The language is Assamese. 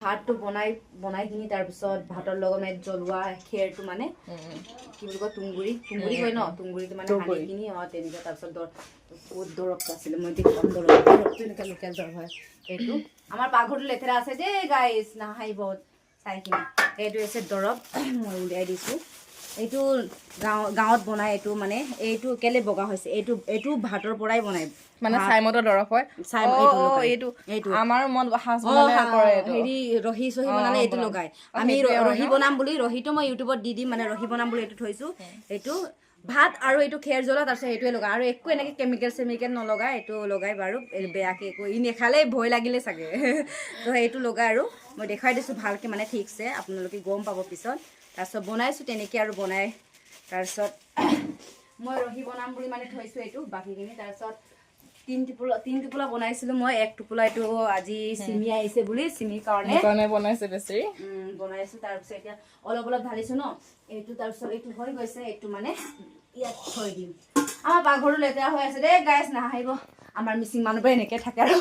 ভাতটো বনাই কিনি তাৰপিছত ভাতৰ লগত মানে জ্বলোৱা খেৰটো মানে কি বুলি কয় তুংগুৰি কয় ন তুংগুৰিটো মানে সানি কিনি তেনেকৈ তাৰপিছত বহুত দৰৱটো আছিলে মই এতিয়া কম দৰৱটো এনেকৈ লোকেল দৰৱ হয় এইটো আমাৰ পাকঘৰটো লেতেৰা আছে দেই গাইছ নাহাঁহিব চাই কিনি এইটো হৈছে দৰৱ মই উলিয়াই দিছোঁ এইটো গাঁৱত বনাই এইটো মানে এইটো কেলে বগা হৈছে এইটো ভাতৰ পৰাই বনাই মানে চাইমতৰ দৰৱ হয় এইটো আমাৰ মন সাজ বনালে কৰে এইটো হেৰি ৰহি চহি বনালে এইটো লগাই আমি ৰহি বনাম বুলি ৰহিটো মই ইউটিউবত দি দিম মানে ৰহি বনাম বুলি এইটো থৈছোঁ এইটো ভাত আৰু এইটো খেৰ জ্বলা তাৰপিছত এইটোৱে লগাই আৰু একো এনেকৈ কেমিকেল নলগাই এইটো লগাই বাৰু বেয়াকৈ একো ই নেখালেই ভয় লাগিলে চাগে তো এইটো লগাই আৰু মই দেখুৱাই দিছোঁ ভালকৈ মানে ঠিকছে আপোনালোকে গম পাব পিছত তাৰপিছত বনাইছোঁ তেনেকৈ আৰু বনাই তাৰপিছত মই ৰহি বনাম বুলি মানে থৈছোঁ এইটো বাকীখিনি তাৰপিছত তিন টোপোলা বনাইছিলোঁ মই এক টোপোলা এইটো আজি চিমি আহিছে বুলি চিমিৰ কাৰণে বনাইছে বেছি বনাইছোঁ তাৰপিছত এতিয়া অলপ ঢালিছোঁ ন এইটো তাৰপিছত এইটো হৈ গৈছে এইটো মানে ইয়াত থৈ দিম আমাৰ পাকঘৰটো লেতেৰা হৈ আছে দেই গাইছ নাহাঁহিব আমাৰ মিচিং মানুহবোৰে এনেকৈ থাকে আৰু